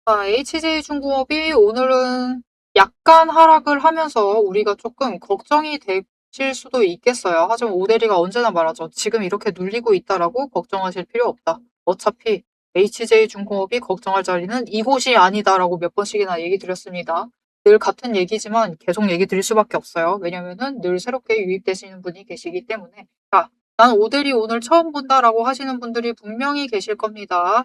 HJ중공업이 오늘은 약간 하락을 하면서 우리가 조금 걱정이 되실 수도 있겠어요. 하지만 오대리가 언제나 말하죠. 지금 이렇게 눌리고 있다라고 걱정하실 필요 없다. 어차피 HJ중공업이 걱정할 자리는 이곳이 아니다라고 몇 번씩이나 얘기 드렸습니다. 늘 같은 얘기지만 계속 얘기 드릴 수밖에 없어요. 왜냐면은 늘 새롭게 유입되시는 분이 계시기 때문에. 자, 난 오대리 오늘 처음 본다라고 하시는 분들이 분명히 계실 겁니다.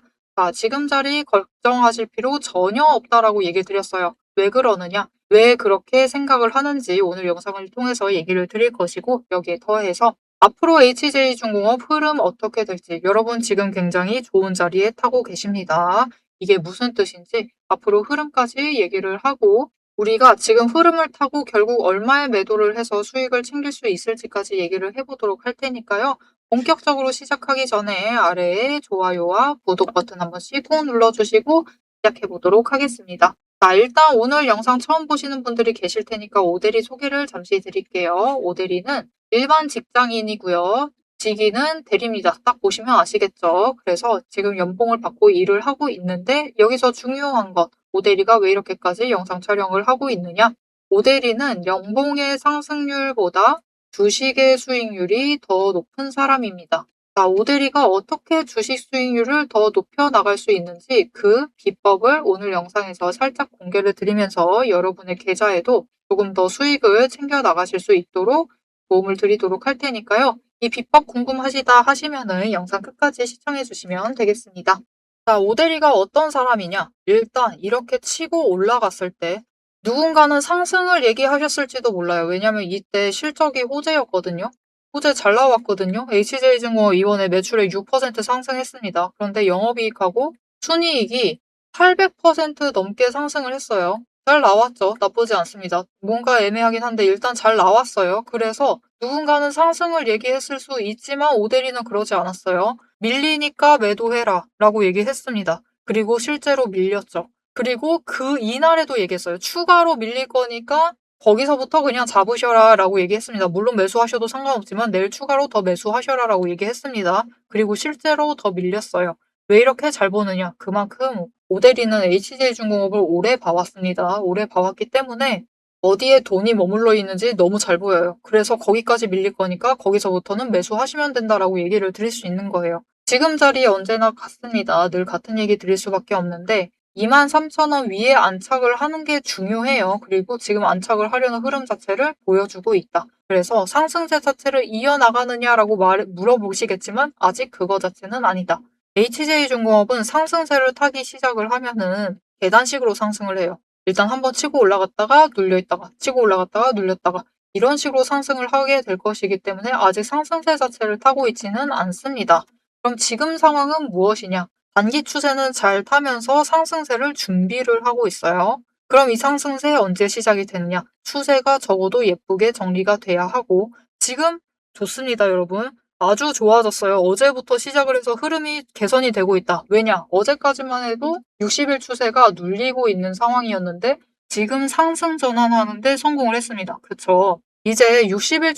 지금 자리 걱정하실 필요 전혀 없다라고 얘기 드렸어요. 왜 그러느냐? 왜 그렇게 생각을 하는지 오늘 영상을 통해서 얘기를 드릴 것이고, 여기에 더해서 앞으로 HJ중공업 흐름 어떻게 될지 여러분 지금 굉장히 좋은 자리에 타고 계십니다. 이게 무슨 뜻인지 앞으로 흐름까지 얘기를 하고, 우리가 지금 흐름을 타고 결국 얼마의 매도를 해서 수익을 챙길 수 있을지까지 얘기를 해보도록 할 테니까요. 본격적으로 시작하기 전에 아래에 좋아요와 구독 버튼 한 번씩 꾹 눌러주시고 시작해 보도록 하겠습니다. 자, 일단 오늘 영상 처음 보시는 분들이 계실 테니까 오대리 소개를 잠시 드릴게요. 오대리는 일반 직장인이고요. 직위는 대리입니다. 딱 보시면 아시겠죠? 그래서 지금 연봉을 받고 일을 하고 있는데 여기서 중요한 것, 오대리가 왜 이렇게까지 영상 촬영을 하고 있느냐? 오대리는 연봉의 상승률보다 주식의 수익률이 더 높은 사람입니다. 자, 오대리가 어떻게 주식 수익률을 더 높여 나갈 수 있는지 그 비법을 오늘 영상에서 살짝 공개를 드리면서 여러분의 계좌에도 조금 더 수익을 챙겨 나가실 수 있도록 도움을 드리도록 할 테니까요. 이 비법 궁금하시다 하시면은 영상 끝까지 시청해 주시면 되겠습니다. 자, 오대리가 어떤 사람이냐? 일단 이렇게 치고 올라갔을 때 누군가는 상승을 얘기하셨을지도 몰라요. 왜냐면 이때 실적이 호재였거든요. 호재 잘 나왔거든요. HJ증권 이번에 매출액 6% 상승했습니다. 그런데 영업이익하고 순이익이 800% 넘게 상승을 했어요. 잘 나왔죠. 나쁘지 않습니다. 뭔가 애매하긴 한데 일단 잘 나왔어요. 그래서 누군가는 상승을 얘기했을 수 있지만 오대리는 그러지 않았어요. 밀리니까 매도해라 라고 얘기했습니다. 그리고 실제로 밀렸죠. 그리고 그 이날에도 얘기했어요. 추가로 밀릴 거니까 거기서부터 그냥 잡으셔라 라고 얘기했습니다. 물론 매수하셔도 상관없지만 내일 추가로 더 매수하셔라 라고 얘기했습니다. 그리고 실제로 더 밀렸어요. 왜 이렇게 잘 보느냐? 그만큼 오대리는 HJ중공업을 오래 봐왔습니다. 오래 봐왔기 때문에 어디에 돈이 머물러 있는지 너무 잘 보여요. 그래서 거기까지 밀릴 거니까 거기서부터는 매수하시면 된다라고 얘기를 드릴 수 있는 거예요. 지금 자리에 언제나 같습니다. 늘 같은 얘기 드릴 수밖에 없는데 23,000원 위에 안착을 하는 게 중요해요. 그리고 지금 안착을 하려는 흐름 자체를 보여주고 있다. 그래서 상승세 자체를 이어나가느냐라고 물어보시겠지만 아직 그거 자체는 아니다. HJ중공업은 상승세를 타기 시작을 하면은 계단식으로 상승을 해요. 일단 한번 치고 올라갔다가 눌려있다가 치고 올라갔다가 눌렸다가 이런 식으로 상승을 하게 될 것이기 때문에 아직 상승세 자체를 타고 있지는 않습니다. 그럼 지금 상황은 무엇이냐? 단기 추세는 잘 타면서 상승세를 준비를 하고 있어요. 그럼 이 상승세 언제 시작이 되느냐? 추세가 적어도 예쁘게 정리가 돼야 하고 지금 좋습니다, 여러분. 아주 좋아졌어요. 어제부터 시작을 해서 흐름이 개선이 되고 있다. 왜냐? 어제까지만 해도 60일 추세가 눌리고 있는 상황이었는데 지금 상승 전환하는데 성공을 했습니다. 그쵸? 이제 60일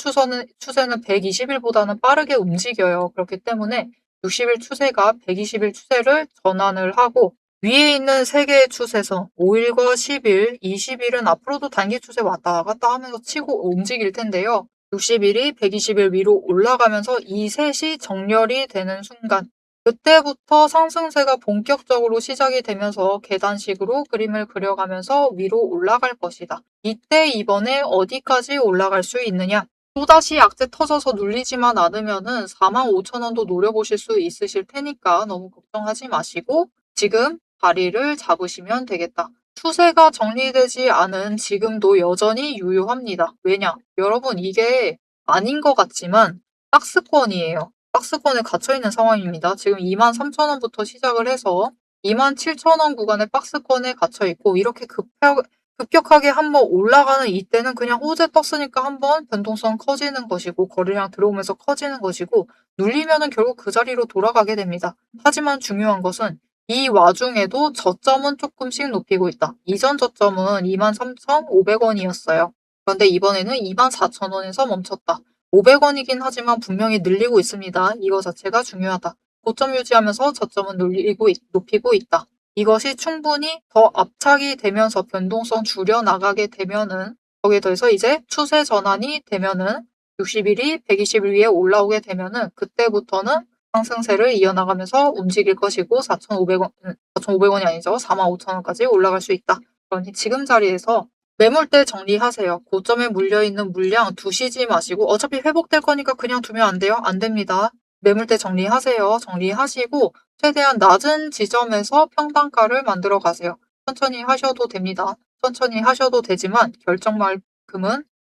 추세는 120일보다는 빠르게 움직여요. 그렇기 때문에 60일 추세가 120일 추세를 전환을 하고 위에 있는 3개의 추세선 5일과 10일, 20일은 앞으로도 단기 추세 왔다 갔다 하면서 치고 움직일 텐데요. 60일이 120일 위로 올라가면서 이 셋이 정렬이 되는 순간 그때부터 상승세가 본격적으로 시작이 되면서 계단식으로 그림을 그려가면서 위로 올라갈 것이다. 이때 이번에 어디까지 올라갈 수 있느냐? 또다시 악재 터져서 눌리지만 않으면은 45,000원도 노려보실 수 있으실 테니까 너무 걱정하지 마시고 지금 다리를 잡으시면 되겠다. 추세가 정리되지 않은 지금도 여전히 유효합니다. 왜냐? 여러분 이게 아닌 것 같지만 박스권이에요. 박스권에 갇혀있는 상황입니다. 지금 23,000원부터 시작을 해서 27,000원 구간의 박스권에 갇혀있고 이렇게 급격하게 한번 올라가는 이때는 그냥 호재 떴으니까 한번 변동성 커지는 것이고 거래량 들어오면서 커지는 것이고 눌리면은 결국 그 자리로 돌아가게 됩니다. 하지만 중요한 것은 이 와중에도 저점은 조금씩 높이고 있다. 이전 저점은 23,500원이었어요. 그런데 이번에는 24,000원에서 멈췄다. 500원이긴 하지만 분명히 늘리고 있습니다. 이거 자체가 중요하다. 고점 유지하면서 저점은 높이고 있다. 이것이 충분히 더 압착이 되면서 변동성 줄여나가게 되면은 거기에 더해서 이제 추세 전환이 되면은 60일이 120일 위에 올라오게 되면은 그때부터는 상승세를 이어나가면서 움직일 것이고 4,500원이 아니죠. 45,000원까지 올라갈 수 있다. 그러니 지금 자리에서 매물대 정리하세요. 고점에 물려있는 물량 두시지 마시고 어차피 회복될 거니까 그냥 두면 안 돼요? 안 됩니다. 매물대 정리하세요. 정리하시고 최대한 낮은 지점에서 평단가를 만들어 가세요. 천천히 하셔도 됩니다. 천천히 하셔도 되지만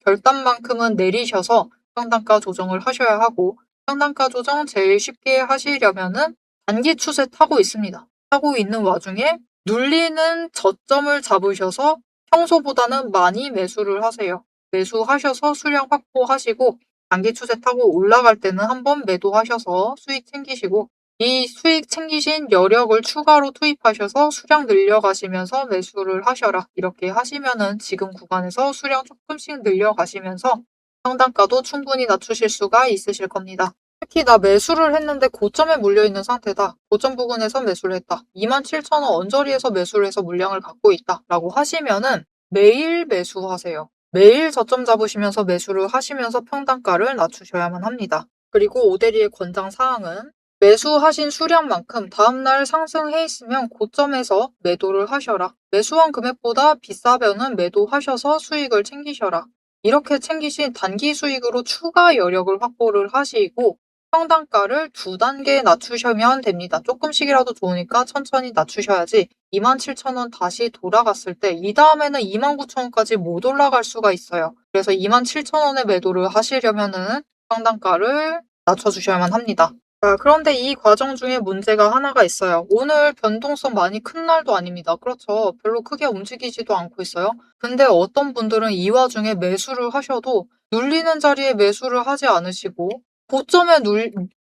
결단만큼은 내리셔서 평단가 조정을 하셔야 하고 평단가 조정 제일 쉽게 하시려면은 단기 추세 타고 있습니다. 타고 있는 와중에 눌리는 저점을 잡으셔서 평소보다는 많이 매수를 하세요. 매수하셔서 수량 확보하시고 단기 추세 타고 올라갈 때는 한번 매도하셔서 수익 챙기시고 이 수익 챙기신 여력을 추가로 투입하셔서 수량 늘려가시면서 매수를 하셔라. 이렇게 하시면은 지금 구간에서 수량 조금씩 늘려가시면서 평단가도 충분히 낮추실 수가 있으실 겁니다. 특히 나 매수를 했는데 고점에 물려있는 상태다. 고점 부근에서 매수를 했다. 27,000원 언저리에서 매수를 해서 물량을 갖고 있다. 라고 하시면은 매일 매수하세요. 매일 저점 잡으시면서 매수를 하시면서 평단가를 낮추셔야만 합니다. 그리고 오대리의 권장 사항은 매수하신 수량만큼 다음날 상승해 있으면 고점에서 매도를 하셔라. 매수한 금액보다 비싸면은 매도하셔서 수익을 챙기셔라. 이렇게 챙기신 단기 수익으로 추가 여력을 확보를 하시고 평단가를 2단계 낮추시면 됩니다. 조금씩이라도 좋으니까 천천히 낮추셔야지 27,000원 다시 돌아갔을 때 이 다음에는 29,000원까지 못 올라갈 수가 있어요. 그래서 27,000원에 매도를 하시려면은 평단가를 낮춰주셔야만 합니다. 자, 그런데 이 과정 중에 문제가 하나가 있어요. 오늘 변동성 많이 큰 날도 아닙니다. 그렇죠. 별로 크게 움직이지도 않고 있어요. 근데 어떤 분들은 이 와중에 매수를 하셔도 눌리는 자리에 매수를 하지 않으시고 고점에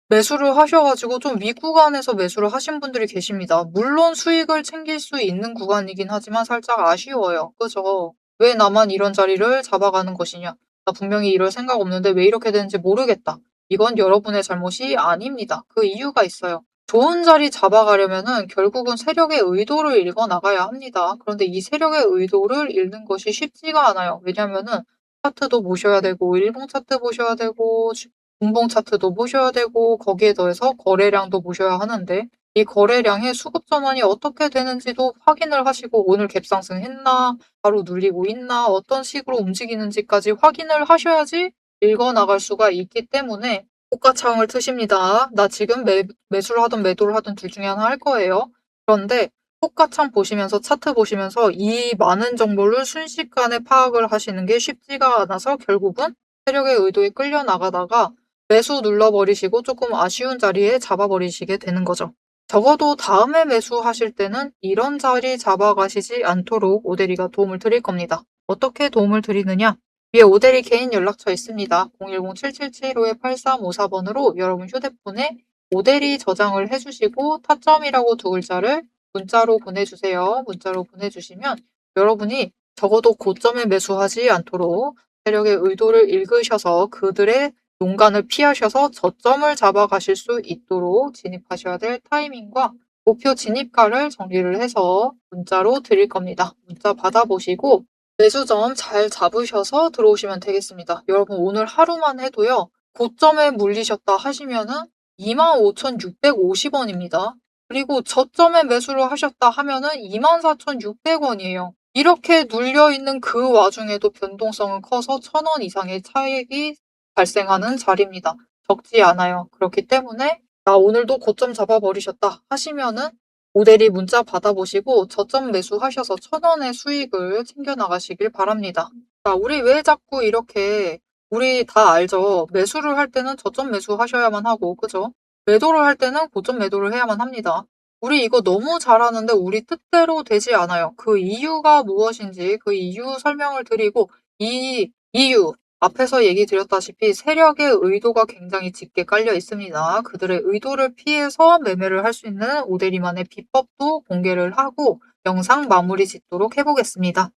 매수를 하셔가지고 좀 윗구간에서 매수를 하신 분들이 계십니다. 물론 수익을 챙길 수 있는 구간이긴 하지만 살짝 아쉬워요. 그죠? 왜 나만 이런 자리를 잡아가는 것이냐? 나 분명히 이럴 생각 없는데 왜 이렇게 되는지 모르겠다. 이건 여러분의 잘못이 아닙니다. 그 이유가 있어요. 좋은 자리 잡아가려면은 결국은 세력의 의도를 읽어 나가야 합니다. 그런데 이 세력의 의도를 읽는 것이 쉽지가 않아요. 왜냐면은 차트도 보셔야 되고, 일봉 차트 보셔야 되고, 분봉 차트도 보셔야 되고, 거기에 더해서 거래량도 보셔야 하는데, 이 거래량의 수급 전환이 어떻게 되는지도 확인을 하시고, 오늘 갭상승 했나, 바로 눌리고 있나, 어떤 식으로 움직이는지까지 확인을 하셔야지 읽어 나갈 수가 있기 때문에 호가창을 트십니다. 나 지금 매수를 하든 매도를 하든 둘 중에 하나 할 거예요. 그런데 호가창 보시면서 차트 보시면서 이 많은 정보를 순식간에 파악을 하시는 게 쉽지가 않아서 결국은 세력의 의도에 끌려 나가다가 매수 눌러버리시고 조금 아쉬운 자리에 잡아버리시게 되는 거죠. 적어도 다음에 매수하실 때는 이런 자리 잡아가시지 않도록 오대리가 도움을 드릴 겁니다. 어떻게 도움을 드리느냐? 위에 오대리 개인 연락처 있습니다. 010-7775-8354번으로 여러분 휴대폰에 오대리 저장을 해주시고 타점이라고 두 글자를 문자로 보내주세요. 문자로 보내주시면 여러분이 적어도 고점에 매수하지 않도록 세력의 의도를 읽으셔서 그들의 농간을 피하셔서 저점을 잡아가실 수 있도록 진입하셔야 될 타이밍과 목표 진입가를 정리를 해서 문자로 드릴 겁니다. 문자 받아보시고 매수점 잘 잡으셔서 들어오시면 되겠습니다. 여러분 오늘 하루만 해도요. 고점에 물리셨다 하시면은 25,650원입니다. 그리고 저점에 매수를 하셨다 하면은 24,600원이에요. 이렇게 눌려있는 그 와중에도 변동성은 커서 1,000원 이상의 차익이 발생하는 자리입니다. 적지 않아요. 그렇기 때문에 나 오늘도 고점 잡아버리셨다 하시면은 오대리 문자 받아보시고 저점 매수하셔서 1,000원의 수익을 챙겨나가시길 바랍니다. 자, 우리 왜 자꾸 이렇게 우리 다 알죠? 매수를 할 때는 저점 매수하셔야만 하고 그죠? 매도를 할 때는 고점 매도를 해야만 합니다. 우리 이거 너무 잘하는데 우리 뜻대로 되지 않아요. 그 이유가 무엇인지 그 이유 설명을 드리고 이 이유 앞에서 얘기 드렸다시피 세력의 의도가 굉장히 짙게 깔려 있습니다. 그들의 의도를 피해서 매매를 할 수 있는 오대리만의 비법도 공개를 하고 영상 마무리 짓도록 해보겠습니다.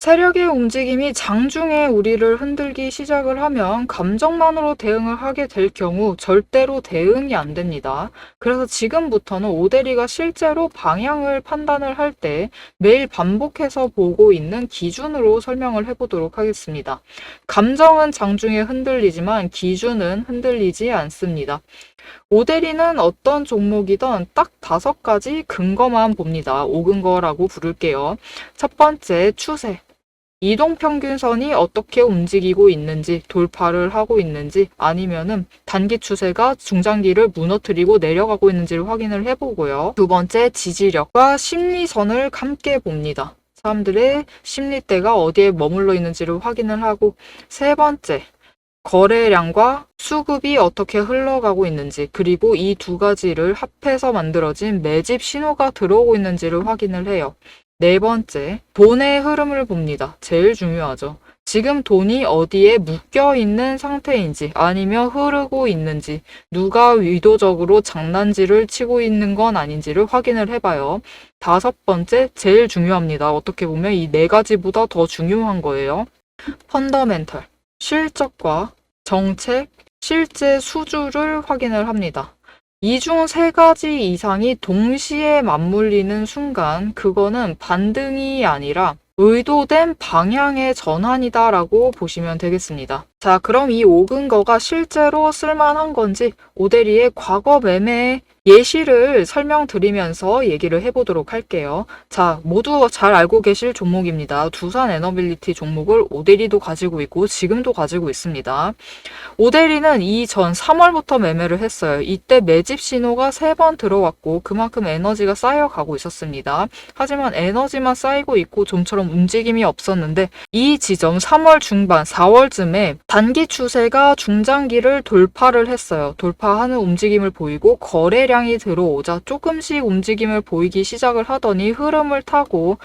세력의 움직임이 장중에 우리를 흔들기 시작을 하면 감정만으로 대응을 하게 될 경우 절대로 대응이 안 됩니다. 그래서 지금부터는 오대리가 실제로 방향을 판단을 할 때 매일 반복해서 보고 있는 기준으로 설명을 해보도록 하겠습니다. 감정은 장중에 흔들리지만 기준은 흔들리지 않습니다. 오대리는 어떤 종목이든 딱 5가지 근거만 봅니다. 5근거라고 부를게요. 첫 번째, 추세. 이동평균선이 어떻게 움직이고 있는지, 돌파를 하고 있는지, 아니면은 단기 추세가 중장기를 무너뜨리고 내려가고 있는지를 확인을 해보고요. 두 번째, 지지력과 심리선을 함께 봅니다. 사람들의 심리대가 어디에 머물러 있는지를 확인을 하고, 세 번째, 거래량과 수급이 어떻게 흘러가고 있는지, 그리고 이 2가지를 합해서 만들어진 매집 신호가 들어오고 있는지를 확인을 해요. 네 번째, 돈의 흐름을 봅니다. 제일 중요하죠. 지금 돈이 어디에 묶여 있는 상태인지, 아니면 흐르고 있는지, 누가 의도적으로 장난질을 치고 있는 건 아닌지를 확인을 해봐요. 5번째, 제일 중요합니다. 어떻게 보면 이 4가지보다 더 중요한 거예요. 펀더멘털, 실적과 정책, 실제 수주를 확인을 합니다. 이 중 3가지 이상이 동시에 맞물리는 순간 그거는 반등이 아니라 의도된 방향의 전환이다라고 보시면 되겠습니다. 자, 그럼 이 5근거가 실제로 쓸만한 건지 오대리의 과거 매매 예시를 설명드리면서 얘기를 해보도록 할게요. 자, 모두 잘 알고 계실 종목입니다. 두산 에너빌리티 종목을 오대리도 가지고 있고 지금도 가지고 있습니다. 오대리는 이전 3월부터 매매를 했어요. 이때 매집 신호가 3번 들어왔고 그만큼 에너지가 쌓여가고 있었습니다. 하지만 에너지만 쌓이고 있고 좀처럼 움직임이 없었는데 이 지점 3월 중반, 4월쯤에 단기 추세가 중장기를 돌파를 했어요. 돌파하는 움직임을 보이고 거래량이 들어오자 조금씩 움직임을 보이기 시작을 하더니 흐름을 타고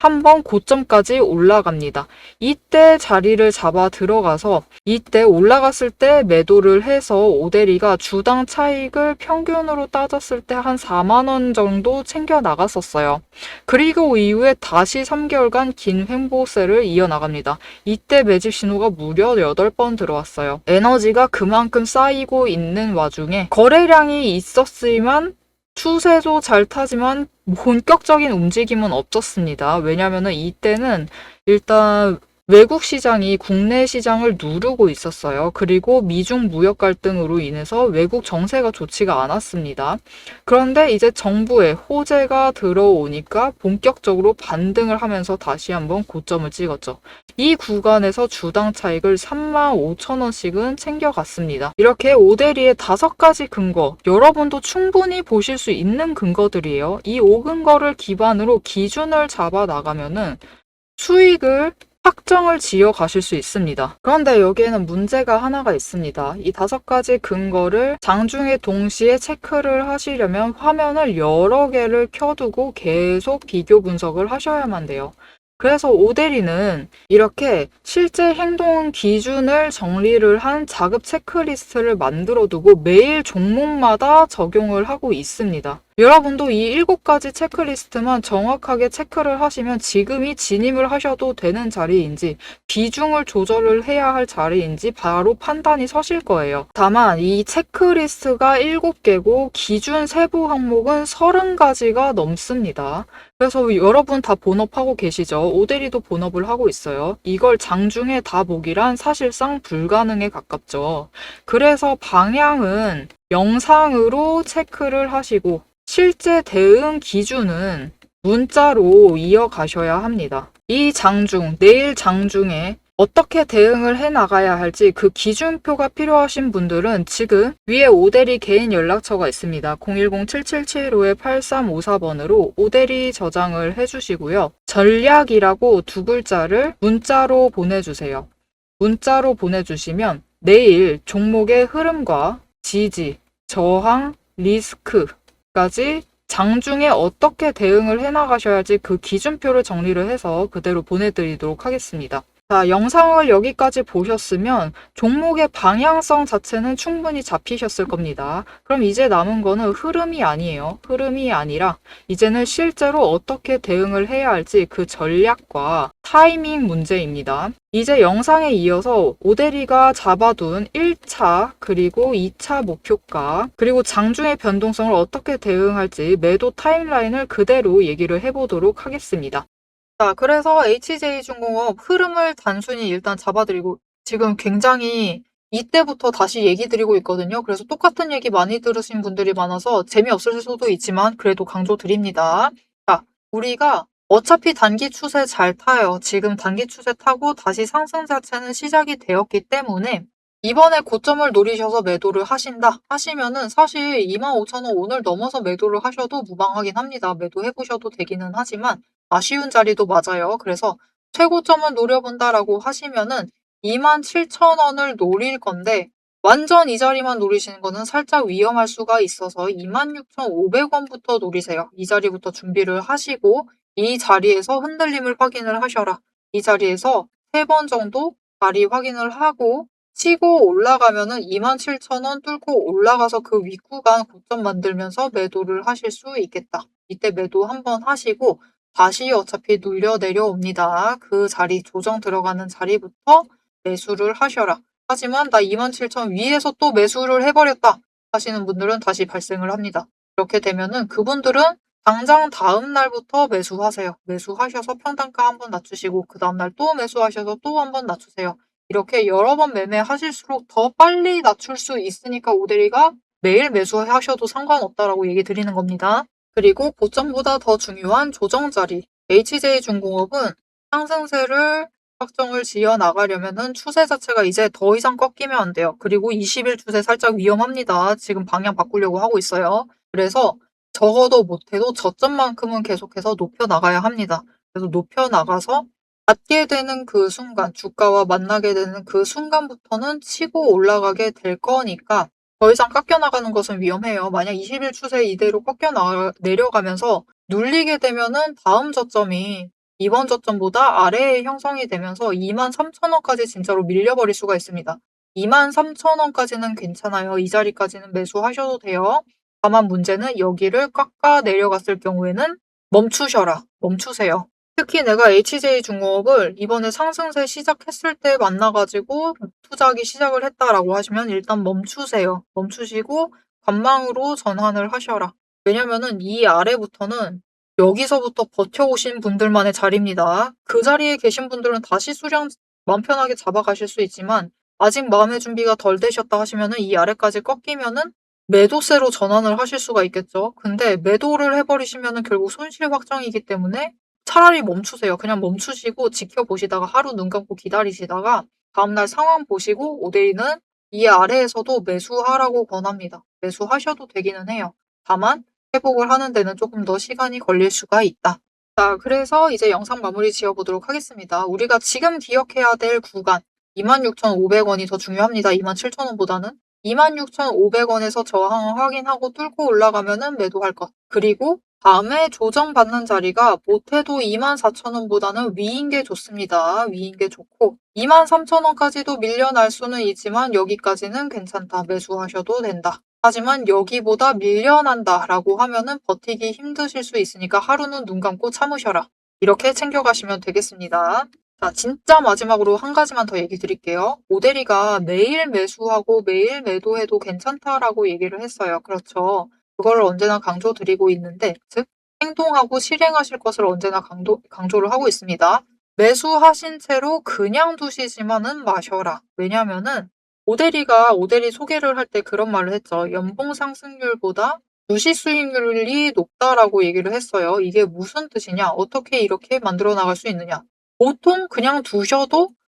한번 고점까지 올라갑니다. 이때 자리를 잡아 들어가서 이때 올라갔을 때 매도를 해서 오대리가 주당 차익을 평균으로 따졌을 때 한 4만 원 정도 챙겨 나갔었어요. 그리고 이후에 다시 3개월간 긴 횡보세를 이어나갑니다. 이때 매집 신호가 무려 8번 들어왔어요. 에너지가 그만큼 쌓이고 있는 와중에 거래량이 있었지만 추세도 잘 타지만 본격적인 움직임은 없었습니다. 왜냐하면 이때는 일단 외국 시장이 국내 시장을 누르고 있었어요. 그리고 미중 무역 갈등으로 인해서 외국 정세가 좋지가 않았습니다. 그런데 이제 정부의 호재가 들어오니까 본격적으로 반등을 하면서 다시 한번 고점을 찍었죠. 이 구간에서 주당 차익을 35,000원씩은 챙겨갔습니다. 이렇게 오대리의 5가지 근거, 여러분도 충분히 보실 수 있는 근거들이에요. 이 5근거를 기반으로 기준을 잡아 나가면은 수익을 확정을 지어 가실 수 있습니다. 그런데 여기에는 문제가 하나가 있습니다. 이 5가지 근거를 장중에 동시에 체크를 하시려면 화면을 여러 개를 켜두고 계속 비교 분석을 하셔야만 돼요. 그래서 오대리는 이렇게 실제 행동 기준을 정리를 한 자급 체크리스트를 만들어 두고 매일 종목마다 적용을 하고 있습니다. 여러분도 이 7가지 체크리스트만 정확하게 체크를 하시면 지금이 진입을 하셔도 되는 자리인지 비중을 조절을 해야 할 자리인지 바로 판단이 서실 거예요. 다만 이 체크리스트가 7개고 기준 세부 항목은 30가지가 넘습니다. 그래서 여러분 다 본업하고 계시죠? 오대리도 본업을 하고 있어요. 이걸 장중에 다 보기란 사실상 불가능에 가깝죠. 그래서 방향은 영상으로 체크를 하시고 실제 대응 기준은 문자로 이어가셔야 합니다. 이 장중, 내일 장중에 어떻게 대응을 해 나가야 할지 그 기준표가 필요하신 분들은 지금 위에 오대리 개인 연락처가 있습니다. 010-7775-8354번으로 오대리 저장을 해주시고요. 전략이라고 2글자를 문자로 보내주세요. 문자로 보내주시면 내일 종목의 흐름과 지지, 저항, 리스크 까지 장중에 어떻게 대응을 해나가셔야지 그 기준표를 정리를 해서 그대로 보내드리도록 하겠습니다. 자, 영상을 여기까지 보셨으면 종목의 방향성 자체는 충분히 잡히셨을 겁니다. 그럼 이제 남은 거는 흐름이 아니에요. 흐름이 아니라 이제는 실제로 어떻게 대응을 해야 할지 그 전략과 타이밍 문제입니다. 이제 영상에 이어서 오대리가 잡아둔 1차 그리고 2차 목표가 그리고 장중의 변동성을 어떻게 대응할지 매도 타임라인을 그대로 얘기를 해보도록 하겠습니다. 자, 그래서 HJ중공업 흐름을 단순히 일단 잡아드리고 지금 굉장히 이때부터 다시 얘기 드리고 있거든요. 그래서 똑같은 얘기 많이 들으신 분들이 많아서 재미없을 수도 있지만 그래도 강조 드립니다. 자, 우리가 어차피 단기 추세 잘 타요. 지금 단기 추세 타고 다시 상승 자체는 시작이 되었기 때문에 이번에 고점을 노리셔서 매도를 하신다 하시면은 사실 25,000원 오늘 넘어서 매도를 하셔도 무방하긴 합니다. 매도해 보셔도 되기는 하지만 아쉬운 자리도 맞아요. 그래서 최고점을 노려본다라고 하시면은 27,000원을 노릴 건데 완전 이 자리만 노리시는 거는 살짝 위험할 수가 있어서 26,500원부터 노리세요. 이 자리부터 준비를 하시고 이 자리에서 흔들림을 확인을 하셔라. 이 자리에서 3번 정도 자리 확인을 하고 치고 올라가면은 27,000원 뚫고 올라가서 그 윗구간 고점 만들면서 매도를 하실 수 있겠다. 이때 매도 한번 하시고 다시 어차피 눌려 내려옵니다. 그 자리 조정 들어가는 자리부터 매수를 하셔라. 하지만 나 27,000 위에서 또 매수를 해버렸다 하시는 분들은 다시 발생을 합니다. 이렇게 되면은 그분들은 당장 다음 날부터 매수하세요. 매수하셔서 평단가 한번 낮추시고 그 다음날 또 매수하셔서 또 한번 낮추세요. 이렇게 여러 번 매매하실수록 더 빨리 낮출 수 있으니까 오대리가 매일 매수하셔도 상관없다라고 얘기 드리는 겁니다. 그리고 고점보다 더 중요한 조정자리. HJ중공업은 상승세를 확정을 지어 나가려면은 추세 자체가 이제 더 이상 꺾이면 안 돼요. 그리고 20일 추세 살짝 위험합니다. 지금 방향 바꾸려고 하고 있어요. 그래서 적어도 못해도 저점만큼은 계속해서 높여 나가야 합니다. 그래서 높여 나가서 받게 되는 그 순간, 주가와 만나게 되는 그 순간부터는 치고 올라가게 될 거니까 더 이상 깎여 나가는 것은 위험해요. 만약 20일 추세 이대로 내려가면서 눌리게 되면은 다음 저점이 이번 저점보다 아래에 형성이 되면서 23,000원까지 진짜로 밀려버릴 수가 있습니다. 23,000원까지는 괜찮아요. 이 자리까지는 매수하셔도 돼요. 다만 문제는 여기를 깎아 내려갔을 경우에는 멈추셔라. 멈추세요. 특히 내가 HJ중공업을 이번에 상승세 시작했을 때 만나가지고 투자하기 시작을 했다라고 하시면 일단 멈추세요. 멈추시고 관망으로 전환을 하셔라. 왜냐면은 이 아래부터는 여기서부터 버텨오신 분들만의 자리입니다. 그 자리에 계신 분들은 다시 수량 마음 편하게 잡아가실 수 있지만 아직 마음의 준비가 덜 되셨다 하시면은 이 아래까지 꺾이면은 매도세로 전환을 하실 수가 있겠죠. 근데 매도를 해버리시면은 결국 손실 확정이기 때문에 차라리 멈추세요. 그냥 멈추시고 지켜보시다가 하루 눈 감고 기다리시다가 다음날 상황 보시고 오데이는 이 아래에서도 매수하라고 권합니다. 매수하셔도 되기는 해요. 다만 회복을 하는 데는 조금 더 시간이 걸릴 수가 있다. 자, 그래서 이제 영상 마무리 지어보도록 하겠습니다. 우리가 지금 기억해야 될 구간 26,500원이 더 중요합니다. 27,000원보다는 26,500원에서 저항을 확인하고 뚫고 올라가면은 매도할 것. 그리고 다음에 조정받는 자리가 못해도 24,000원보다는 위인 게 좋습니다. 위인 게 좋고 23,000원까지도 밀려날 수는 있지만 여기까지는 괜찮다. 매수하셔도 된다. 하지만 여기보다 밀려난다라고 하면은 버티기 힘드실 수 있으니까 하루는 눈 감고 참으셔라. 이렇게 챙겨가시면 되겠습니다. 자, 진짜 마지막으로 한 가지만 더 얘기 드릴게요. 오대리가 매일 매수하고 매일 매도해도 괜찮다라고 얘기를 했어요. 그렇죠. 그거를 언제나 강조드리고 있는데, 즉, 행동하고 실행하실 것을 언제나 강조를 하고 있습니다. 매수하신 채로 그냥 두시지만은 마셔라. 왜냐면은, 오대리 소개를 할 때 그런 말을 했죠. 연봉 상승률보다 주식 수익률이 높다라고 얘기를 했어요. 이게 무슨 뜻이냐? 어떻게 이렇게 만들어 나갈 수 있느냐? 보통 그냥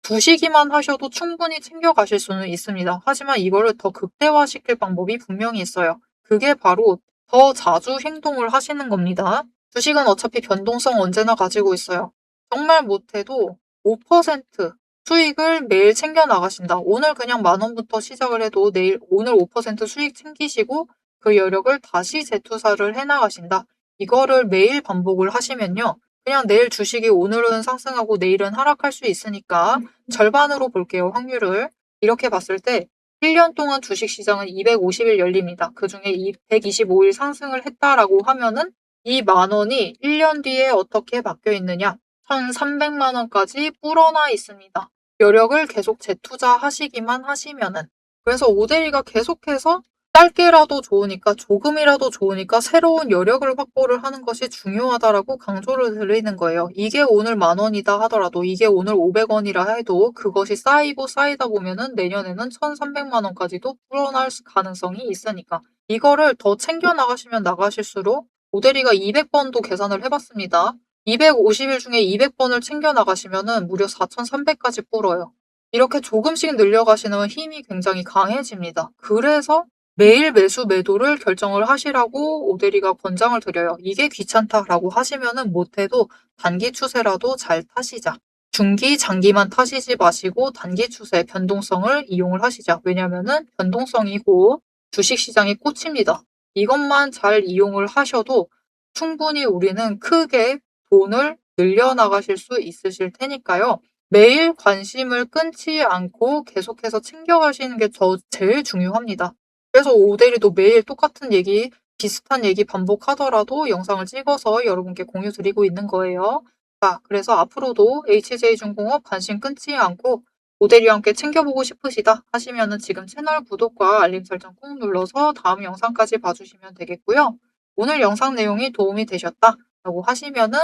두시기만 하셔도 충분히 챙겨가실 수는 있습니다. 하지만 이거를 더 극대화시킬 방법이 분명히 있어요. 그게 바로 더 자주 행동을 하시는 겁니다. 주식은 어차피 변동성 언제나 가지고 있어요. 정말 못해도 5% 수익을 매일 챙겨 나가신다. 오늘 그냥 10,000원부터 시작을 해도 오늘 5% 수익 챙기시고 그 여력을 다시 재투자를 해 나가신다. 이거를 매일 반복을 하시면요. 그냥 내일 주식이 오늘은 상승하고 내일은 하락할 수 있으니까 절반으로 볼게요, 확률을. 이렇게 봤을 때 1년 동안 주식시장은 250일 열립니다. 그중에 125일 상승을 했다라고 하면은 이 만 원이 1년 뒤에 어떻게 바뀌어 있느냐? 1,300만 원까지 불어나 있습니다. 여력을 계속 재투자하시기만 하시면은. 그래서 오데이가 계속해서 짧게라도 좋으니까 조금이라도 좋으니까 새로운 여력을 확보를 하는 것이 중요하다라고 강조를 드리는 거예요. 이게 오늘 만 원이다 하더라도 이게 오늘 500원이라 해도 그것이 쌓이고 쌓이다 보면은 내년에는 1,300만 원까지도 불어날 가능성이 있으니까 이거를 더 챙겨 나가시면 나가실수록 오데리가 200번도 계산을 해봤습니다. 250일 중에 200번을 챙겨 나가시면은 무려 4,300까지 불어요. 이렇게 조금씩 늘려가시는 힘이 굉장히 강해집니다. 그래서 매일 매수 매도를 결정을 하시라고 오데리가 권장을 드려요. 이게 귀찮다라고 하시면은 못해도 단기 추세라도 잘 타시자. 중기, 장기만 타시지 마시고 단기 추세, 변동성을 이용을 하시자. 왜냐면은 변동성이고 주식시장이 꽃입니다. 이것만 잘 이용을 하셔도 충분히 우리는 크게 돈을 늘려나가실 수 있으실 테니까요. 매일 관심을 끊지 않고 계속해서 챙겨가시는 게 제일 중요합니다. 그래서 오대리도 매일 똑같은 얘기, 비슷한 얘기 반복하더라도 영상을 찍어서 여러분께 공유 드리고 있는 거예요. 자, 그래서 앞으로도 HJ중공업 관심 끊지 않고 오대리와 함께 챙겨보고 싶으시다 하시면은 지금 채널 구독과 알림 설정 꾹 눌러서 다음 영상까지 봐주시면 되겠고요. 오늘 영상 내용이 도움이 되셨다라고 하시면은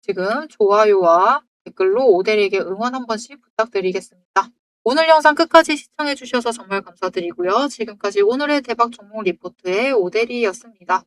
지금 좋아요와 댓글로 오대리에게 응원 한 번씩 부탁드리겠습니다. 오늘 영상 끝까지 시청해주셔서 정말 감사드리고요. 지금까지 오늘의 대박 종목 리포트의 오대리였습니다.